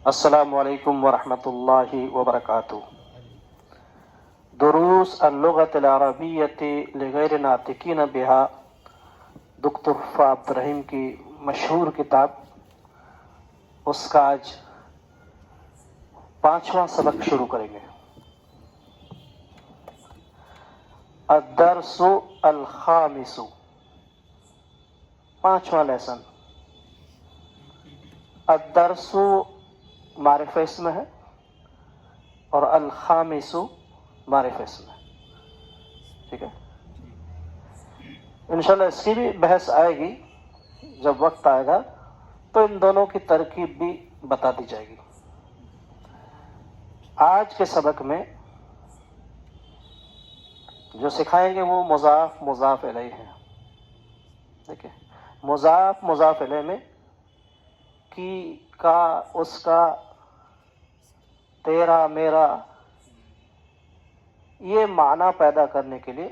السلام علیکم ورحمۃ اللہ وبرکاتہ. دروس اللغة العربیة لغیر ناطقین بها، دکتر وفا عبدالرحیم کی مشہور کتاب. اس کا آج 5واں سبق شروع کریں گے. الدرس الخامس، 5واں لیسن. الدرس معرفہ اسم ہے اور الخامس معرفہ اسم ہے. ٹھیک ہے، انشاءاللہ اس کی بھی بحث آئے گی جب وقت آئے گا، تو ان دونوں کی ترکیب بھی بتا دی جائے گی. آج کے سبق میں جو سکھائیں گے وہ مضاف مضاف الیہ ہے. دیکھیں، مضاف مضاف الیہ میں کی، کا، اس کا، تیرا، میرا، یہ معنی پیدا کرنے کے لیے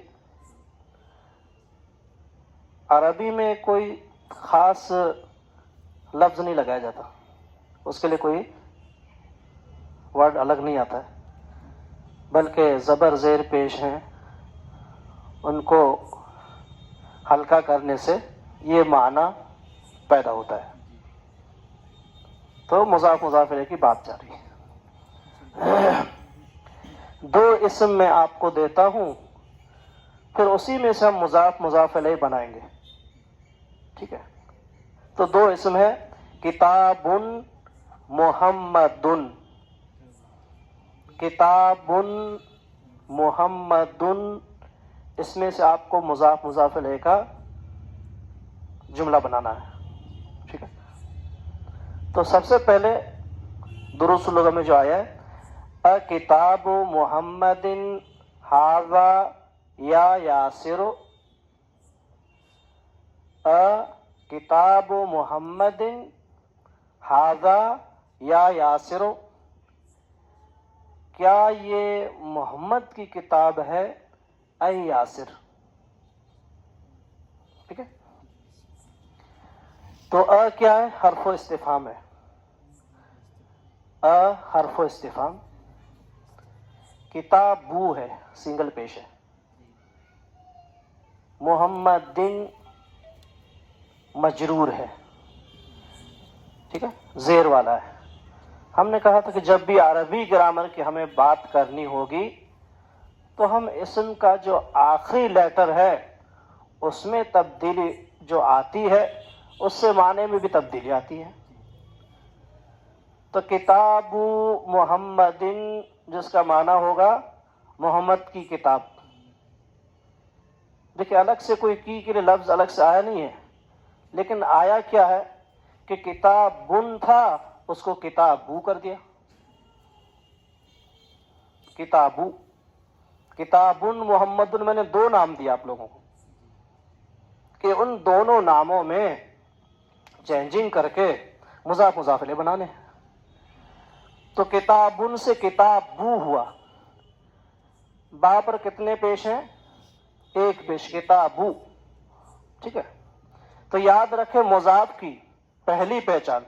عربی میں کوئی خاص لفظ نہیں لگایا جاتا. اس کے لیے کوئی ورڈ الگ نہیں آتا ہے، بلکہ زبر زیر پیش ہیں، ان کو ہلکا کرنے سے یہ معنی پیدا ہوتا ہے. تو مضاف مضاف الیہ کی بات جاری ہے. دو اسم میں آپ کو دیتا ہوں، پھر اسی میں سے ہم مضاف مضاف الیہ بنائیں گے. ٹھیک ہے، تو دو اسم ہے، کتاب محمد. کتاب محمد، اس میں سے آپ کو مضاف مضاف الیہ کا جملہ بنانا ہے. ٹھیک ہے، تو سب سے پہلے دروس اللغہ میں جو آیا ہے، کتاب محمد ھذا یا یاسر. کتاب محمد ھذا یا یاسر، کیا یہ محمد کی کتاب ہے اے یاسر. ٹھیک ہے، تو کیا ہے؟ حرف و استفہام ہے. حرف و استفہام. کتابو ہے، سنگل پیش ہے. محمد مجرور ہے. ٹھیک ہے، زیر والا ہے. ہم نے کہا تھا کہ جب بھی عربی گرامر کی ہمیں بات کرنی ہوگی تو ہم اسم کا جو آخری لیٹر ہے اس میں تبدیلی جو آتی ہے اس سے معنی میں بھی تبدیلی آتی ہے. تو کتاب محمد، جس کا معنی ہوگا محمد کی کتاب. دیکھیں، الگ سے کوئی کی کے لیے لفظ الگ سے آیا نہیں ہے، لیکن آیا کیا ہے کہ کتاب تھا، اس کو کتابو کر دیا. کتابو، کتاب محمد، میں نے دو نام دیا آپ لوگوں کو کہ ان دونوں ناموں میں چینجنگ کر کے مضاف مضاف الیہ بنانے. تو کتاب سے کتابو ہوا. با پر کتنے پیش ہیں؟ ایک پیش، کتابو. ٹھیک ہے، تو یاد رکھیں مضاف کی پہلی پہچان،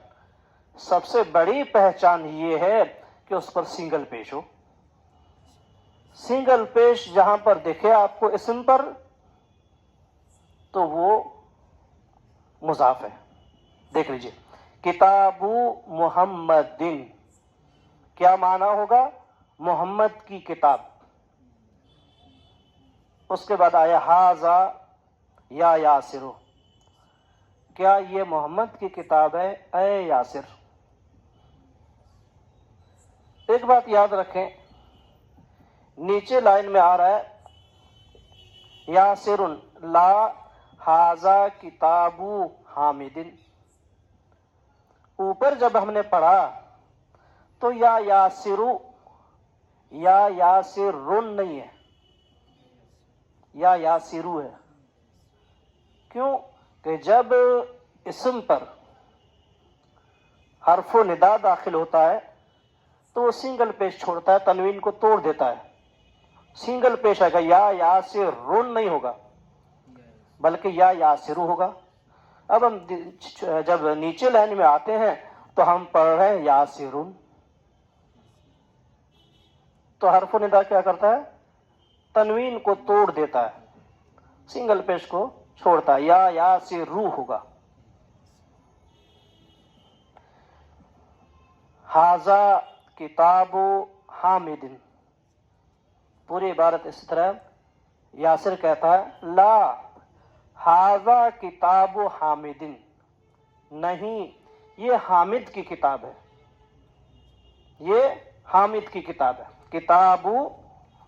سب سے بڑی پہچان یہ ہے کہ اس پر سنگل پیش ہو. سنگل پیش جہاں پر دکھے آپ کو اسم پر تو وہ مضاف ہے. دیکھ لیجئے، کتاب محمد، کیا معنی ہوگا؟ محمد کی کتاب. اس کے بعد آیا ھذا یا یاسر، کیا یہ محمد کی کتاب ہے اے یاسر. ایک بات یاد رکھیں، نیچے لائن میں آ رہا ہے یاسر لا ھذا کتاب حامد. اوپر جب ہم نے پڑھا تو یا یاسرو، یا یاسرن نہیں ہے، یا یاسرو ہے. کیوں کہ جب اسم پر حرف و ندا داخل ہوتا ہے تو وہ سنگل پیش چھوڑتا ہے، تنوین کو توڑ دیتا ہے. سنگل پیش آئے گا، یا یاسرن نہیں ہوگا بلکہ یا یاسرو ہوگا. اب ہم جب نیچے لائن میں آتے ہیں تو ہم پڑھ رہے ہیں یاسرون، تو حرف ندا کیا کرتا ہے؟ تنوین کو توڑ دیتا ہے، سنگل پیش کو چھوڑتا ہے، یاسرو ہوگا۔ ھذا کتاب حامد، پوری عبارت اس طرح یاسر کہتا ہے لا ھذا کتاب حامد، نہیں یہ حامد کی کتاب ہے، یہ حامد کی کتاب ہے، کتاب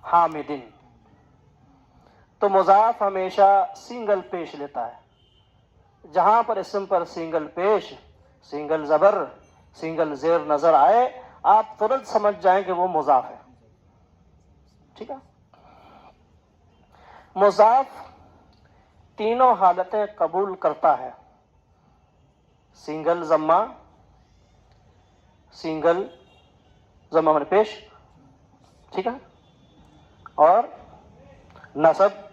حامد۔ تو مضاف ہمیشہ سنگل پیش لیتا ہے، جہاں پر اسم پر سنگل پیش، سنگل زبر، سنگل زیر نظر آئے آپ ترنت سمجھ جائیں کہ وہ مضاف ہے، ٹھیک ہے۔ مضاف تینوں حالتیں قبول کرتا ہے، سنگل ضمہ، سنگل ضمہ من پیش، ٹھیک ہے، اور نصب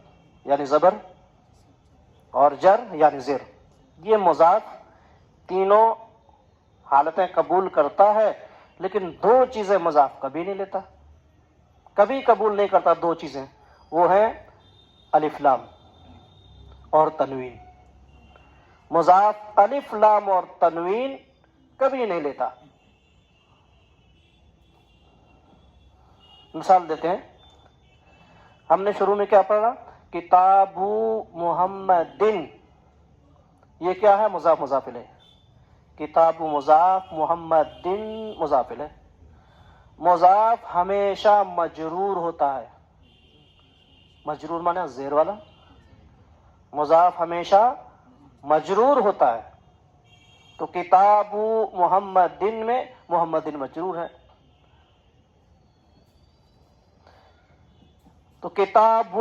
یعنی زبر، اور جر یعنی زیر، یہ مضاف تینوں حالتیں قبول کرتا ہے، لیکن دو چیزیں مضاف کبھی نہیں لیتا، کبھی قبول نہیں کرتا، دو چیزیں وہ ہیں الف لام اور تنوین۔ مضاف الف لام اور تنوین کبھی نہیں لیتا۔ مثال دیتے ہیں، ہم نے شروع میں کیا پڑھا؟ کتاب محمدن، یہ کیا ہے؟ مضاف مضاف الیہ، کتاب مضاف محمدن مضاف الیہ۔ مضاف ہمیشہ مجرور ہوتا ہے، مجرور مانے زیر والا، مضاف ہمیشہ مجرور ہوتا ہے، تو کتاب محمدن میں محمدن مجرور ہے، تو کتاب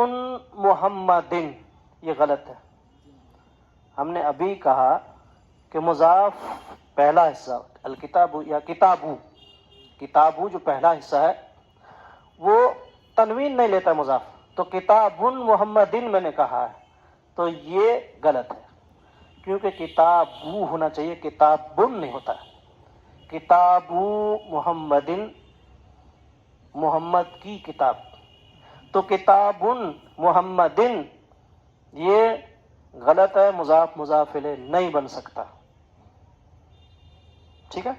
محمدن یہ غلط ہے۔ ہم نے ابھی کہا کہ مضاف پہلا حصہ الکتاب یا کتابو، کتابو جو پہلا حصہ ہے وہ تنوین نہیں لیتا مضاف، تو کتاب محمدن میں نے کہا ہے، تو یہ غلط ہے، کیونکہ کتابو ہونا چاہیے، کتابن نہیں ہوتا ہے۔ کتابو محمدن، محمد کی کتاب، تو کتابن محمدن یہ غلط ہے، مضاف مضاف الیہ نہیں بن سکتا، ٹھیک ہے۔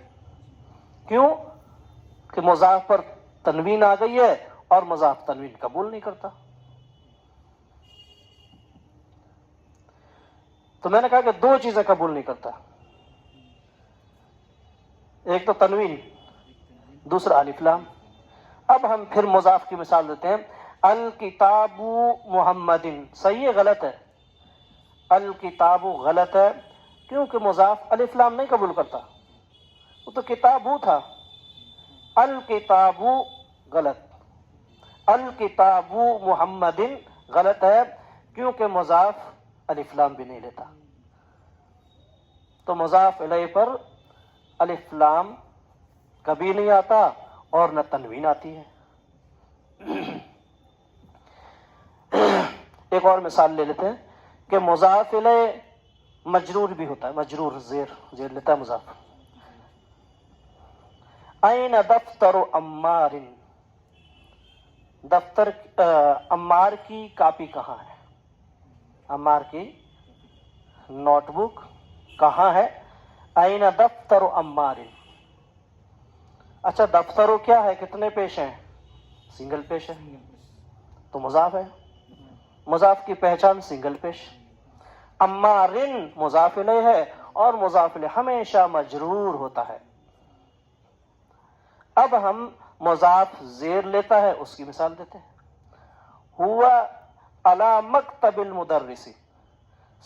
کیوں کہ مضاف پر تنوین آ گئی ہے اور مضاف تنوین قبول نہیں کرتا۔ تو میں نے کہا کہ دو چیزیں قبول نہیں کرتا، ایک تو تنوین، دوسرا الف لام۔ اب ہم پھر مضاف کی مثال دیتے ہیں، الکتاب محمدن، صحیح ہے غلط ہے؟ الکتاب غلط ہے، کیونکہ مضاف الف لام نہیں قبول کرتا، وہ تو کتابو تھا۔ الکتاب غلط، الکتاب محمدن غلط ہے، کیونکہ مضاف الف لام بھی نہیں لیتا، تو مضاف الیہ پر الف لام کبھی نہیں آتا اور نہ تنوین آتی ہے۔ ایک اور مثال لے لیتے ہیں کہ مضاف الیہ مجرور بھی ہوتا ہے، مجرور زیر لیتا ہے مضاف۔ این دفتر عمار، دفتر عمار کی کاپی کہاں ہے؟ عمار کی نوٹ بک کہاں ہے؟ این دفتر عمار۔ اچھا دفتر کیا ہے؟ کتنے پیش ہیں؟ سنگل پیش ہے، تو مضاف ہے، مضاف کی پہچان سنگل پیش۔ عمارن مضاف الیہ ہے اور مضاف الیہ ہمیشہ مجرور ہوتا ہے۔ اب ہم مضاف زیر لیتا ہے اس کی مثال دیتے ہیں، ہوا علی مکتب المدرس،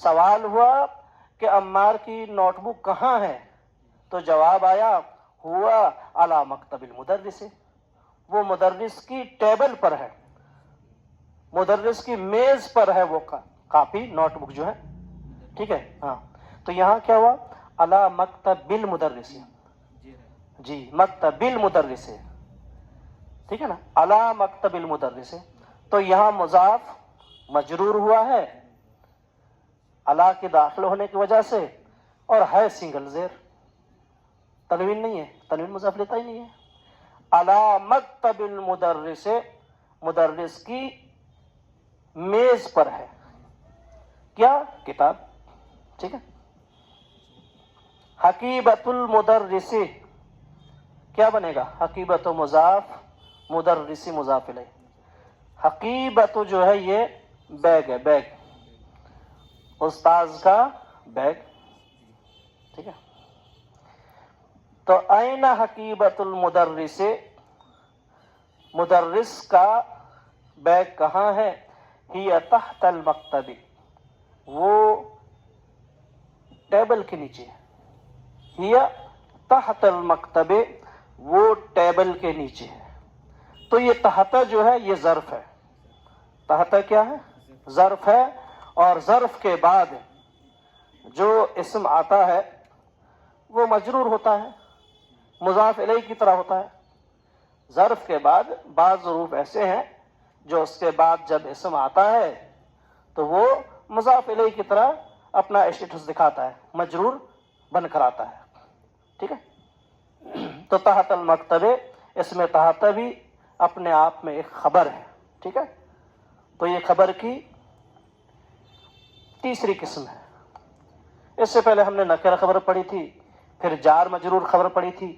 سوال ہوا کہ عمار کی نوٹ بک کہاں ہے، تو جواب آیا ہوا علی مکتب المدرس، وہ مدرس کی ٹیبل پر ہے، مدرس کی میز پر ہے وہ کاپی نوٹ بک جو ہے، ٹھیک ہے۔ ہاں تو یہاں کیا ہوا؟ علی مکتب المدرس، جی مکتب المدرس، ٹھیک ہے نا، علی مکتب المدرس، تو یہاں مضاف مجرور ہوا ہے علی کے داخل ہونے کی وجہ سے اور ہے سنگل زیر، تنوین نہیں ہے، تنوین مضاف لیتا ہی نہیں ہے. علی مکتب المدرس، مدرس کی میز پر ہے کیا؟ کتاب. ٹھیک ہے. حقیبت المدرس کیا بنے گا؟ حقیبت و مضاف، مدرسی مضاف الیہ. حقیبت جو ہے یہ بیگ ہے، بیگ، استاذ کا بیگ. ٹھیک ہے. تو این حقیبت المدرس، مدرس کا بیگ کہاں ہے؟ ہی تحت المکتب، وہ ٹیبل کے نیچے ہے. ہی تحت المکتب، وہ ٹیبل کے نیچے ہے. تو یہ تحت جو ہے یہ ظرف ہے. تحت کیا ہے؟ ظرف ہے. اور ظرف کے بعد جو اسم آتا ہے وہ مجرور ہوتا ہے، مضاف الیہ کی طرح ہوتا ہے. ظرف کے بعد بعض ظروف ایسے ہیں جو اس کے بعد جب اسم آتا ہے تو وہ مضاف الیہ کی طرح اپنا اسٹیٹس دکھاتا ہے، مجرور بن کر آتا ہے. ٹھیک ہے. تو تحت المکتب، اس میں تحت بھی اپنے آپ میں ایک خبر ہے. ٹھیک ہے. تو یہ خبر کی تیسری قسم ہے. اس سے پہلے ہم نے نکرہ خبر پڑھی تھی، پھر جار مجرور خبر پڑھی تھی.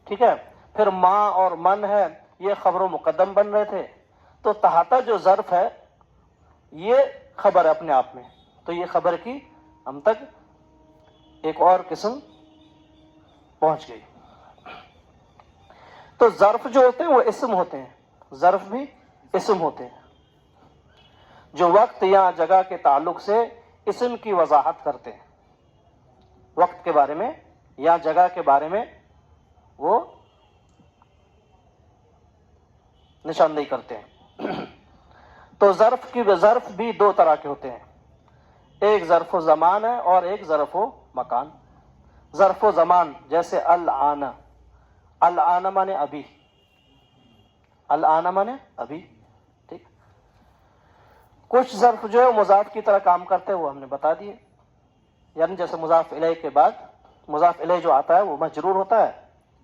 ٹھیک ہے. پھر ما اور من ہے، یہ خبر و مقدم بن رہے تھے. تو تحت جو ظرف ہے یہ خبر ہے اپنے آپ میں. تو یہ خبر کی ہم تک ایک اور قسم پہنچ گئی. تو ظرف جو ہوتے ہیں وہ اسم ہوتے ہیں، ظرف بھی اسم ہوتے ہیں جو وقت یا جگہ کے تعلق سے اسم کی وضاحت کرتے ہیں. وقت کے بارے میں یا جگہ کے بارے میں وہ نشاندہی کرتے ہیں. تو ظرف بھی دو طرح کے ہوتے ہیں، ایک ظرف و زمان ہے اور ایک ظرف و مکان. ظرف و زمان جیسے الآن، الآن مانے ابھی، الآن مانے ابھی. ٹھیک. کچھ ظرف جو ہے مضاف کی طرح کام کرتے ہیں، وہ ہم نے بتا دیے. یعنی جیسے مضاف الیہ کے بعد مضاف الیہ جو آتا ہے وہ مجرور ہوتا ہے،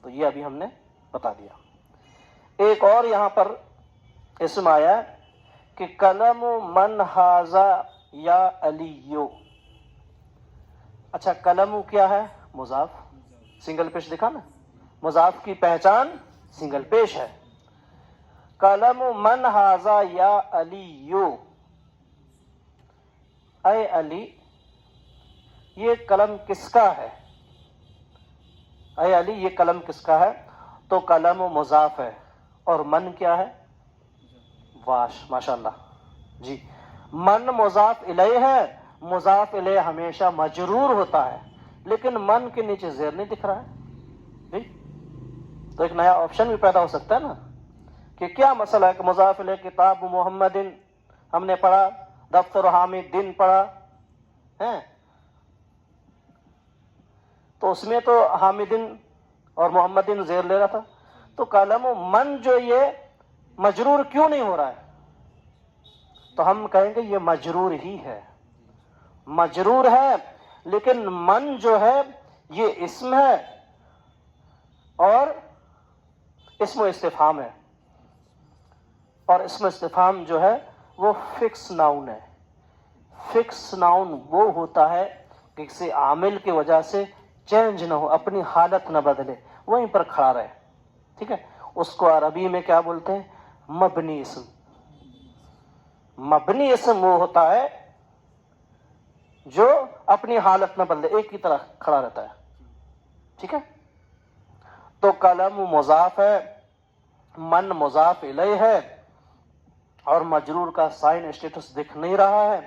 تو یہ ابھی ہم نے بتا دیا. ایک اور یہاں پر اسم آیا ہے کہ قلم من ھذا یا علیو. اچھا قلم کیا ہے؟ مضاف، سنگل پیش دکھا نا، مضاف کی پہچان سنگل پیش ہے. قلم من ھذا یا علیو، اے علی یہ قلم کس کا ہے؟ اے علی یہ قلم کس کا ہے؟ تو قلم مضاف ہے اور من کیا ہے؟ واش، ماشاءاللہ جی. من مضاف الیہ ہے، مضاف الیہ ہمیشہ مجرور ہوتا ہے، لیکن من کے نیچے زیر نہیں دکھ رہا ہے جی. تو ایک نیا آپشن بھی پیدا ہو سکتا ہے نا کہ کیا مسئلہ ہے کہ مضاف الیہ کتاب محمد ہم نے پڑھا، دفتر حامد دن پڑھا ہے، تو اس میں تو حامدن اور محمدن زیر لے رہا تھا. تو قلم من جو یہ مجرور کیوں نہیں ہو رہا ہے؟ تو ہم کہیں گے یہ مجرور ہی ہے، مجرور ہے، لیکن من جو ہے یہ اسم ہے اور اسم و استفہام ہے. اور اسم استفہام جو ہے وہ فکس ناؤن ہے. فکس ناؤن وہ ہوتا ہے کہ کسی عامل کی وجہ سے چینج نہ ہو، اپنی حالت نہ بدلے، وہیں پر کھڑا رہے. ٹھیک ہے. اس کو عربی میں کیا بولتے ہیں؟ مبنی اسم. مبنی اسم وہ ہوتا ہے جو اپنی حالت نہ بدلے، ایک کی طرح کھڑا رہتا ہے. ٹھیک ہے. تو قلم مضاف ہے، من مضاف الیہ ہے، اور مجرور کا سائن اسٹیٹس دکھ نہیں رہا ہے،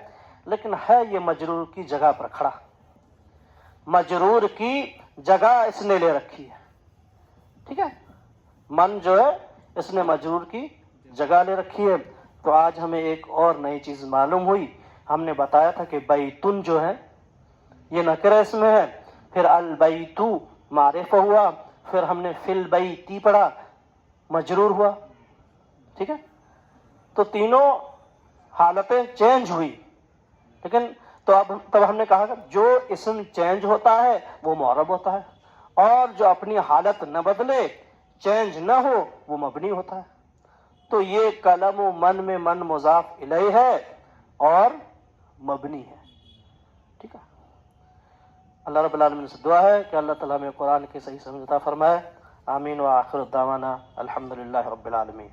لیکن ہے یہ مجرور کی جگہ پر کھڑا. مجرور کی جگہ اس نے لے رکھی ہے. ٹھیک ہے. من جو ہے اس نے مجرور کی جگہ لے رکھی ہے. تو آج ہمیں ایک اور نئی چیز معلوم ہوئی. ہم نے بتایا تھا کہ بیتن جو ہے یہ نکرہ اسم ہے، پھر البیتو معرفہ ہوا، پھر ہم نے فی البیتی پڑھا، مجرور ہوا. ٹھیک ہے. تو تینوں حالتیں چینج ہوئی، لیکن تب ہم نے کہا کہ جو اسم چینج ہوتا ہے وہ معرب ہوتا ہے، اور جو اپنی حالت نہ بدلے، چینج نہ ہو، وہ مبنی ہوتا ہے. تو یہ قلم و من میں من مضاف الیہ ہے اور مبنی ہے. ٹھیک ہے. اللہ رب العالمین سے دعا ہے کہ اللہ تعالیٰ ہمیں قرآن کی صحیح سمجھ عطا فرمائے. آمین. وآخر دعوانا الحمدللہ رب العالمین.